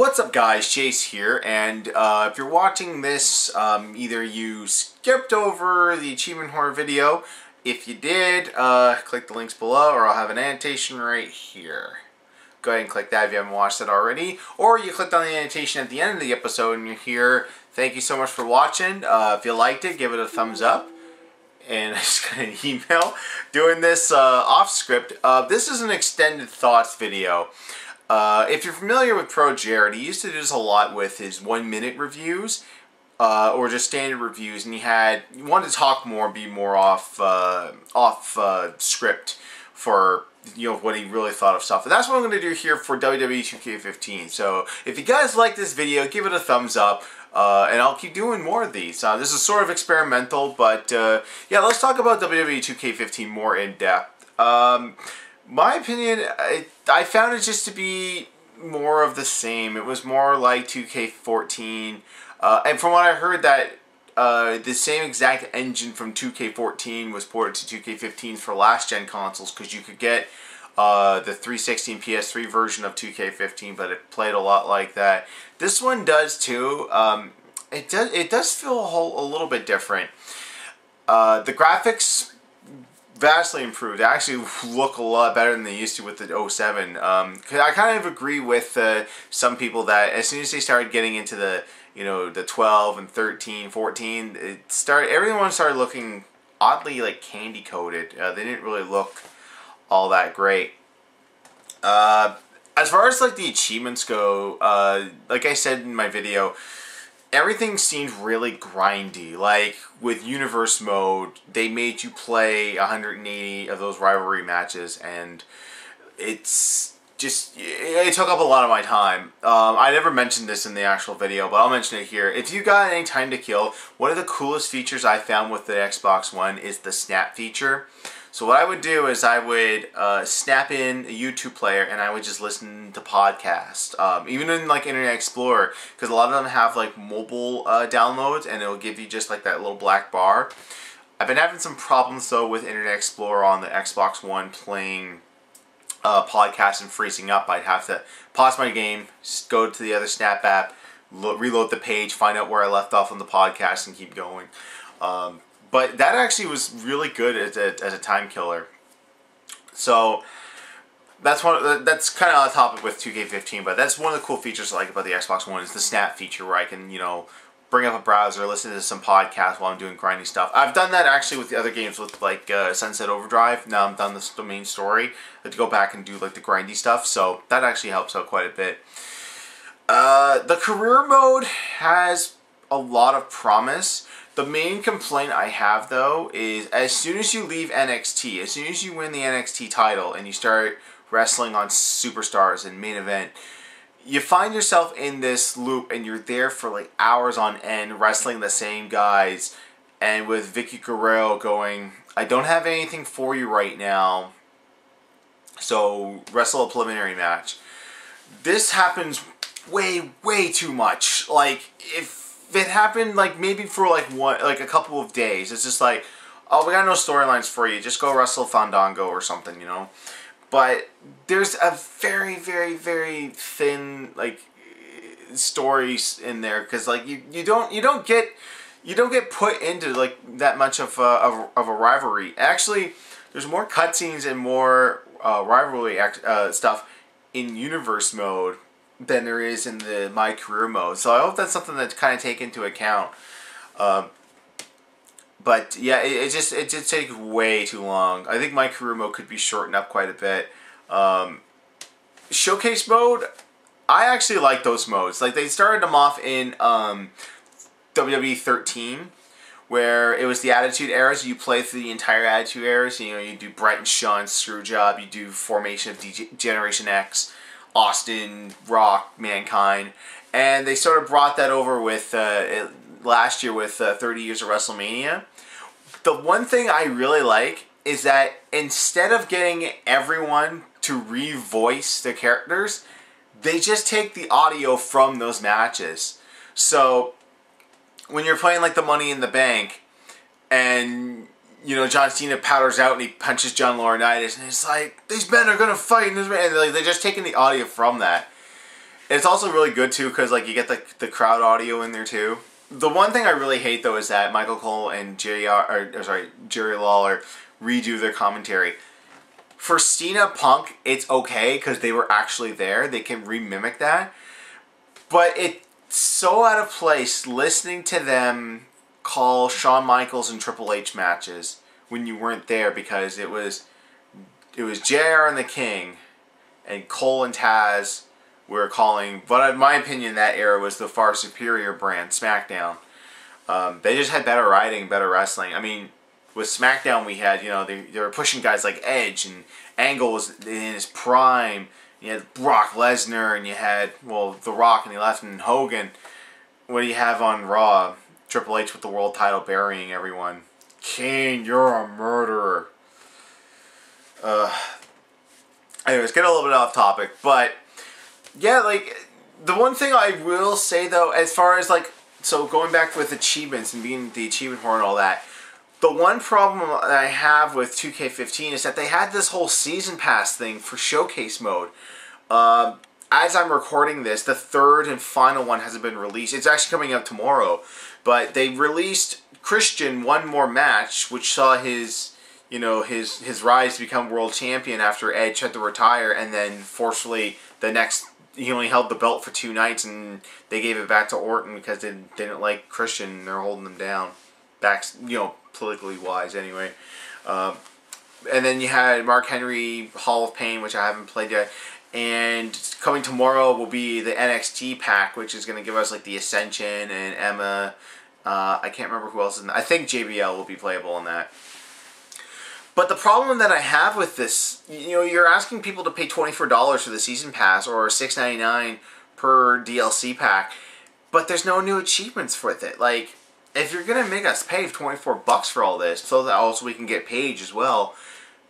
What's up guys, Chase here, and if you're watching this, either you skipped over the Achievement Horror video. If you did, click the links below, or I'll have an annotation right here. Go ahead and click that if you haven't watched it already, or you clicked on the annotation at the end of the episode and you're here. Thank you so much for watching. If you liked it, give it a thumbs up. And I just got an email doing this off script. This is an extended thoughts video. If you're familiar with Pro Jared, he used to do this a lot with his 1-minute reviews, or just standard reviews, and he wanted to talk more, be more off script for what he really thought of stuff. And that's what I'm going to do here for WWE 2K15. So if you guys like this video, give it a thumbs up, and I'll keep doing more of these. This is sort of experimental, but yeah, let's talk about WWE 2K15 more in depth. My opinion, I found it just to be more of the same. It was more like 2K14, and from what I heard, that the same exact engine from 2K14 was ported to 2K15 for last-gen consoles, because you could get the 360 and PS3 version of 2K15, but it played a lot like that. This one does too. It does feel a little bit different. The graphics vastly improved. They actually look a lot better than they used to with the 07. I kind of agree with some people that as soon as they started getting into the the 12 and 13, 14, everyone started looking oddly like candy coated. They didn't really look all that great. As far as like the achievements go, like I said in my video, everything seemed really grindy. Like with Universe Mode, they made you play 180 of those rivalry matches, and it took up a lot of my time. I never mentioned this in the actual video, but I'll mention it here. If you got any time to kill, one of the coolest features I found with the Xbox One is the snap feature. So what I would do is I would snap in a YouTube player and I would just listen to podcasts, even in like Internet Explorer, because a lot of them have like mobile downloads, and it'll give you just like that little black bar. I've been having some problems though with Internet Explorer on the Xbox One playing podcasts and freezing up. I'd have to pause my game, go to the other Snap app, reload the page, find out where I left off on the podcast, and keep going. But that actually was really good as a time killer. So that's kind of on topic with 2K15, but that's one of the cool features I like about the Xbox One is the snap feature, where I can bring up a browser, listen to some podcasts while I'm doing grindy stuff. I've done that actually with the other games, with like Sunset Overdrive. Now I'm done the main story. I have to go back and do like the grindy stuff, so that actually helps out quite a bit. The career mode has a lot of promise. The main complaint I have though is as soon as you leave NXT, as soon as you win the NXT title and you start wrestling on Superstars and main event, you find yourself in this loop and you're there for like hours on end wrestling the same guys, and with Vicky Guerrero going, I don't have anything for you right now, so wrestle a preliminary match. This happens way too much. Like if it happened like maybe for like a couple of days, it's just like, oh, we got no storylines for you, just go wrestle Fandango or something, But there's a very thin like stories in there, because like you don't get put into like that much of a rivalry. Actually, there's more cutscenes and more rivalry stuff in Universe Mode than there is in the My Career Mode. So I hope that's something that's kind of taken into account. But yeah, it did take way too long. I think My Career Mode could be shortened up quite a bit. Showcase Mode, I actually like those modes. Like they started them off in WWE 13, where it was the Attitude Era, so you play through the entire Attitude Era. So, you do Brett and Sean Screwjob, you do Formation of Generation X, Austin, Rock, Mankind, and they sort of brought that over with last year with 30 Years of WrestleMania. The one thing I really like is that instead of getting everyone to revoice the characters, they just take the audio from those matches. So when you're playing like the Money in the Bank, and John Cena powders out and he punches John Laurinaitis, and it's like, these men are gonna fight, and they're just taking the audio from that. It's also really good too because like you get the crowd audio in there too. The one thing I really hate though is that Michael Cole and Jerry Lawler redo their commentary. For Cena Punk, it's okay because they were actually there. They can remimic that. But it's so out of place listening to them call Shawn Michaels and Triple H matches when you weren't there because it was JR and the King and Cole and Taz were calling. But in my opinion, that era was the far superior brand, SmackDown. They just had better writing, better wrestling. I mean, with SmackDown, we had, they were pushing guys like Edge, and Angle was in his prime. You had Brock Lesnar, and you had, The Rock, and he left, and Hogan. What do you have on Raw? Triple H with the world title burying everyone. Kane, you're a murderer. Anyways, get a little bit off topic, but yeah, like the one thing I will say though, as far as like, so going back with achievements and being the achievement whore and all that, the one problem that I have with 2K15 is that they had this whole season pass thing for showcase mode. As I'm recording this, the third and final one hasn't been released. It's actually coming out tomorrow, but they released Christian one more match, which saw his rise to become world champion after Edge had to retire, and then forcefully he only held the belt for 2 nights, and they gave it back to Orton because they didn't like Christian. They're holding him down, politically wise anyway. And then you had Mark Henry Hall of Pain, which I haven't played yet. And coming tomorrow will be the NXT pack, which is going to give us like the Ascension and Emma. I can't remember who else is in that. I think JBL will be playable in that. But the problem that I have with this, you're asking people to pay $24 for the season pass or $6.99 per DLC pack, but there's no new achievements with it. Like, if you're gonna make us pay $24 for all this, so that also we can get Paige as well,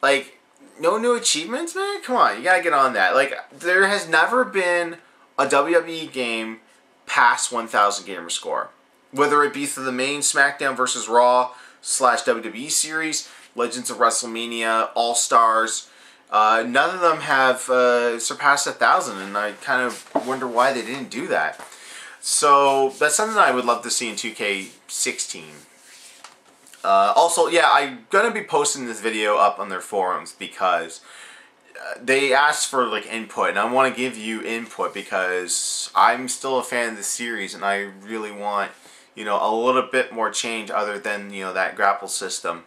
like, no new achievements, man? Come on, you gotta get on that. Like, there has never been a WWE game past 1,000 gamer score. Whether it be through the main SmackDown vs. Raw / WWE series, Legends of WrestleMania, All Stars, none of them have surpassed 1,000, and I kind of wonder why they didn't do that. So that's something I would love to see in 2K16. Also, yeah, I'm gonna be posting this video up on their forums because they asked for like input, and I want to give you input because I'm still a fan of the series, and I really want a little bit more change other than that grapple system.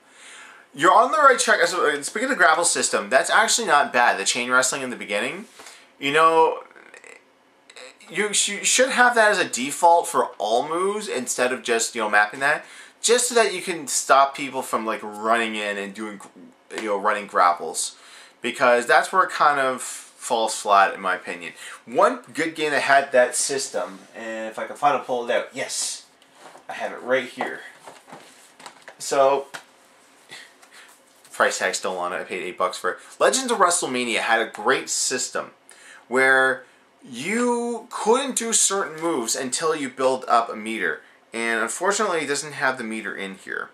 You're on the right track. So, speaking of the grapple system, that's actually not bad. The chain wrestling in the beginning, you should have that as a default for all moves instead of just mapping that, just so that you can stop people from like running in and doing running grapples, because that's where it kind of falls flat in my opinion. One good game that had that system, and if I can finally pull it out, yes, I have it right here. So. Price tag still on it. I paid $8 for it. Legends of WrestleMania had a great system where you couldn't do certain moves until you build up a meter. And unfortunately, it doesn't have the meter in here.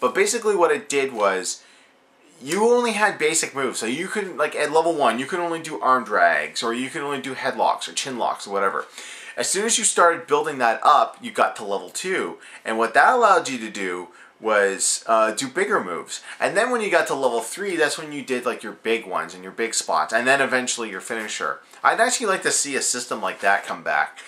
But basically what it did was you only had basic moves. So you could, like at level 1, you could only do arm drags, or you could only do headlocks or chin locks or whatever. As soon as you started building that up, you got to level 2. And what that allowed you to do was do bigger moves. And then when you got to level 3, that's when you did like your big ones and your big spots, and then eventually your finisher. I'd actually like to see a system like that come back,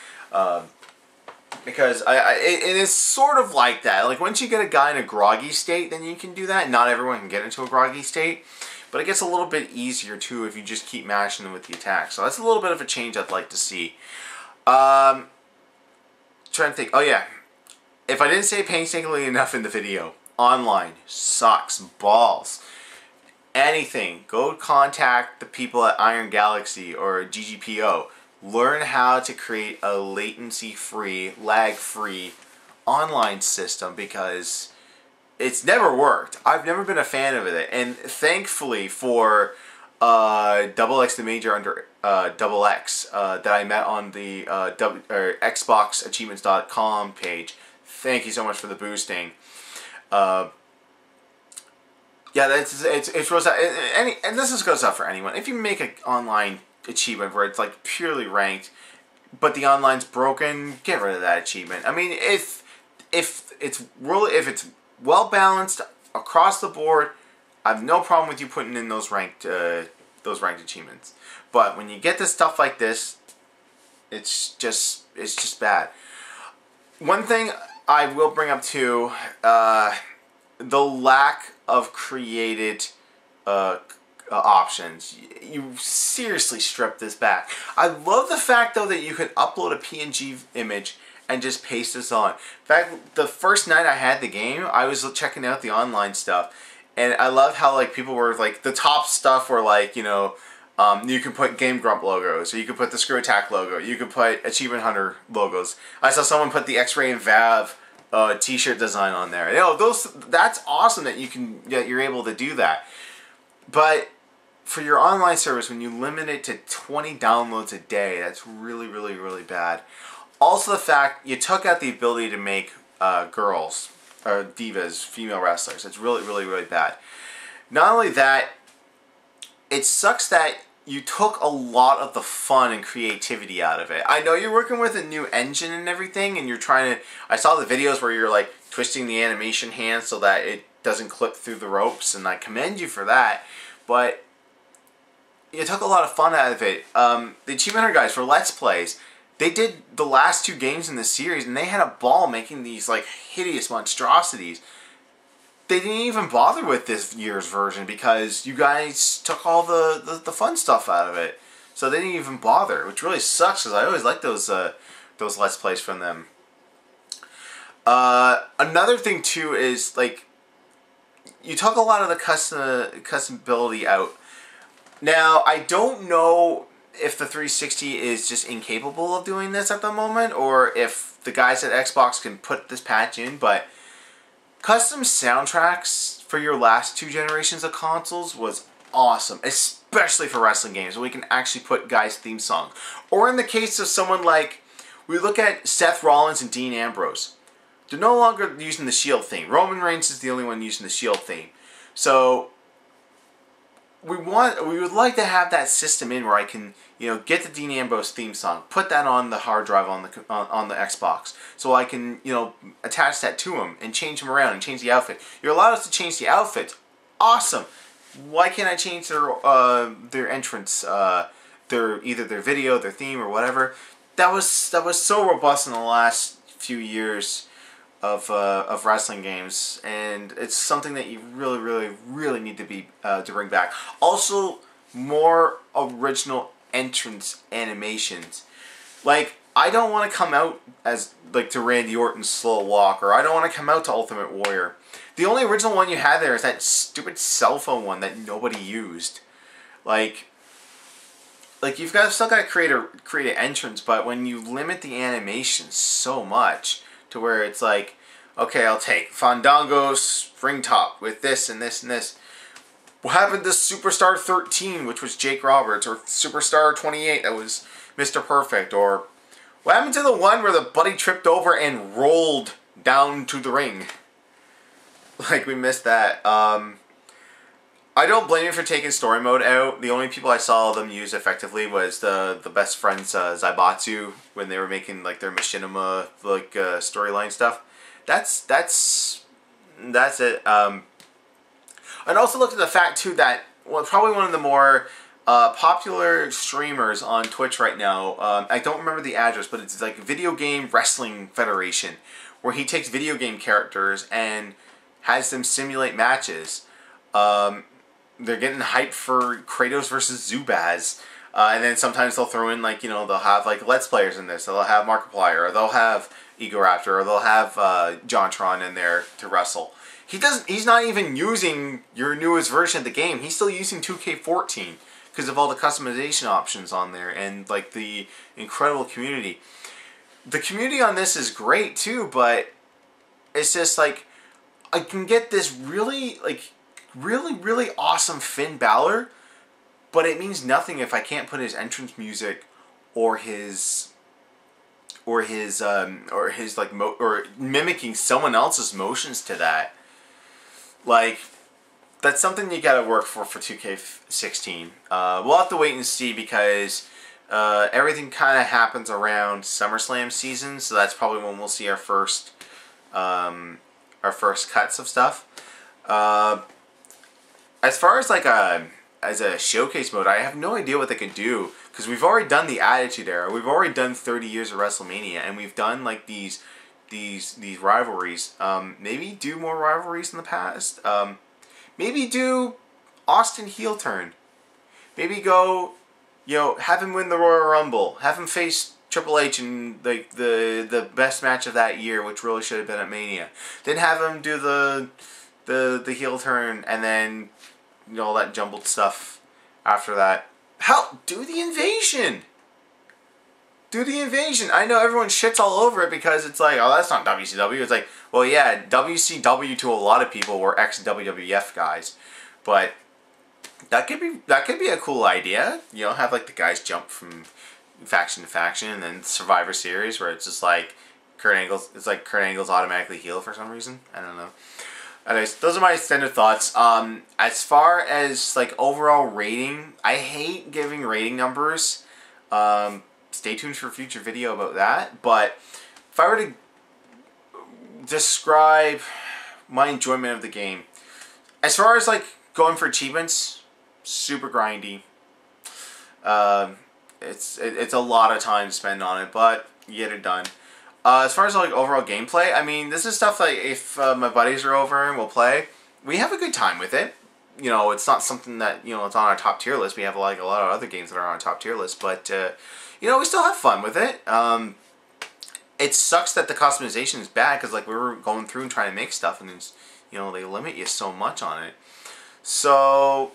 because it is sort of like that. Like once you get a guy in a groggy state, then you can do that. Not everyone can get into a groggy state, but it gets a little bit easier too if you just keep mashing them with the attack. So that's a little bit of a change I'd like to see. Trying to think. Oh yeah. If I didn't say painstakingly enough in the video, online sucks balls. Anything, go contact the people at Iron Galaxy or GGPO. Learn how to create a latency-free, lag-free online system, because it's never worked. I've never been a fan of it, and thankfully for Double X the Major under Double X that I met on the XboxAchievements.com page. Thank you so much for the boosting. Yeah, it goes out, and this goes out for anyone. If you make an online achievement where it's like purely ranked, but the online's broken, get rid of that achievement. I mean, if it's well balanced across the board, I have no problem with you putting in those ranked achievements. But when you get to stuff like this, it's just bad. One thing I will bring up too, the lack of created options. You seriously stripped this back. I love the fact though that you could upload a PNG image and just paste this on. In fact, the first night I had the game, I was checking out the online stuff, and I love how like people were like, the top stuff were like, you know, you can put Game Grump logos, or you could put the Screwattack logo, you could put Achievement Hunter logos. I saw someone put the X-Ray and Vav t-shirt design on there. You know, that's awesome that you're able to do that. But for your online service, when you limit it to 20 downloads a day, that's really, really, really bad. Also, the fact you took out the ability to make girls or divas, female wrestlers. It's really, really, really bad. Not only that, it sucks that you took a lot of the fun and creativity out of it. I know you're working with a new engine and everything, and you're trying to... I saw the videos where you're like twisting the animation hand so that it doesn't clip through the ropes, and I commend you for that. But you took a lot of fun out of it. The Achievement Hunter guys for Let's Plays, they did the last 2 games in the series, and they had a ball making these like hideous monstrosities. They didn't even bother with this year's version because you guys took all the fun stuff out of it. So they didn't even bother, which really sucks because I always like those Let's Plays from them. Another thing too is like you took a lot of the customability out. Now I don't know if the 360 is just incapable of doing this at the moment, or if the guys at Xbox can put this patch in, but custom soundtracks for your last 2 generations of consoles was awesome, especially for wrestling games, where we can actually put guys' theme songs. Or in the case of someone like, we look at Seth Rollins and Dean Ambrose. They're no longer using the Shield theme. Roman Reigns is the only one using the Shield theme. So we would like to have that system in where I can, you know, get the Dean Ambrose theme song, put that on the hard drive on the Xbox, so I can, you know, attach that to him and change him around and change the outfit. You're allowed us to change the outfit. Awesome. Why can't I change their entrance, either their video, their theme, or whatever? That was so robust in the last few years of wrestling games, and it's something that you really, really, really need to bring back. Also, more original entrance animations. Like, I don't want to come out as like to Randy Orton's Slow Walk, or I don't want to come out to Ultimate Warrior. The only original one you had there is that stupid cell phone one that nobody used. Like you've still got to create an entrance, but when you limit the animation so much to where it's like, okay, I'll take Fandango's spring top with this and this and this. What happened to Superstar 13, which was Jake Roberts, or Superstar 28, that was Mr. Perfect, or what happened to the one where the buddy tripped over and rolled down to the ring? Like, we missed that. I don't blame you for taking story mode out. The only people I saw them use effectively was the best friends Zaibatsu, when they were making like their Machinima like storyline stuff. That's it. I'd also looked at the fact too that probably one of the more popular streamers on Twitch right now. I don't remember the address, but it's like Video Game Wrestling Federation, where he takes video game characters and has them simulate matches. They're getting hyped for Kratos versus Zubaz. And then sometimes they'll throw in, like, you know, they'll have, like, Let's Players in this. They'll have Markiplier, or they'll have Egoraptor, or they'll have JonTron in there to wrestle. He's not even using your newest version of the game. He's still using 2K14 because of all the customization options on there and, like, the incredible community. The community on this is great, too, but it's just, like, I can get this really, like, really awesome Finn Balor, but it means nothing if I can't put his entrance music or mimicking someone else's motions to that. Like, that's something you gotta work for 2K16. We'll have to wait and see, because Everything kind of happens around SummerSlam season, so that's probably when we'll see our first cuts of stuff. As far as like as a showcase mode, I have no idea what they could do, because we've already done the Attitude Era, we've already done 30 years of WrestleMania, and we've done like these rivalries. Maybe do more rivalries in the past. Maybe do Austin heel turn. Maybe go, have him win the Royal Rumble. Have him face Triple H in like the best match of that year, which really should have been at Mania. Then have him do the heel turn, and then all that jumbled stuff after that. Hell, do the Invasion. Do the Invasion. I know everyone shits all over it because it's like, oh, that's not WCW. It's like, well, yeah, WCW to a lot of people were ex-WWF guys, but that could be a cool idea. Have like the guys jump from faction to faction, and then Survivor Series where it's just like Kurt Angle's automatically heel for some reason. I don't know. Anyways, those are my extended thoughts. As far as like overall rating, I hate giving rating numbers. Stay tuned for a future video about that. But if I were to describe my enjoyment of the game, as far as like going for achievements, super grindy. It's a lot of time to spend on it, but you get it done. As far as like overall gameplay, I mean, this is stuff like if my buddies are over and we'll play, we have a good time with it. It's not something that it's on our top tier list. We have like a lot of other games that are on our top tier list, but we still have fun with it. It sucks that the customization is bad because like we were going through and trying to make stuff, and it's, they limit you so much on it. So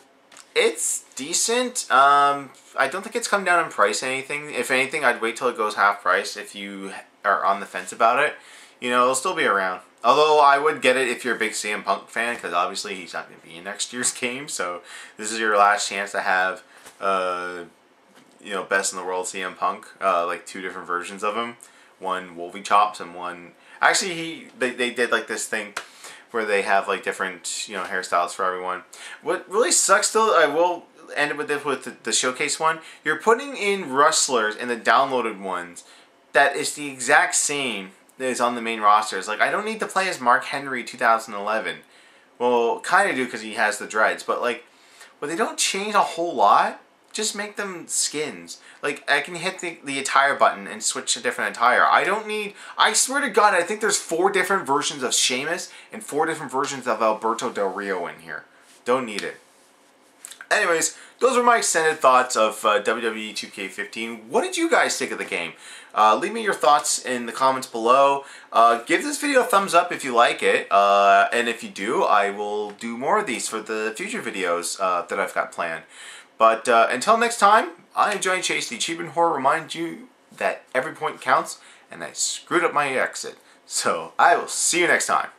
it's decent. I don't think it's come down in price anything. If anything, I'd wait till it goes half price if you are on the fence about it. It'll still be around. Although I would get it if you're a big CM Punk fan, because obviously he's not going to be in next year's game. So this is your last chance to have, best in the world CM Punk, like 2 different versions of him. One Wolvie Chops and one... Actually, they did like this thing where they have like different, hairstyles for everyone. What really sucks though, I will end with this with the showcase one. You're putting in wrestlers in the downloaded ones that is the exact same that is on the main roster. It's like, I don't need to play as Mark Henry 2011. Well, kind of do because he has the dreads, but like, well, they don't change a whole lot. Just make them skins. Like, I can hit the attire button and switch to different attire. I don't need... I swear to God, I think there's 4 different versions of Sheamus and 4 different versions of Alberto Del Rio in here. Don't need it. Anyways, those are my extended thoughts of WWE 2K15. What did you guys think of the game? Leave me your thoughts in the comments below. Give this video a thumbs up if you like it. And if you do, I will do more of these for the future videos that I've got planned. But until next time, I am Johnny Chase, the Achievement Whore, remind you that every point counts, and I screwed up my exit. So I will see you next time.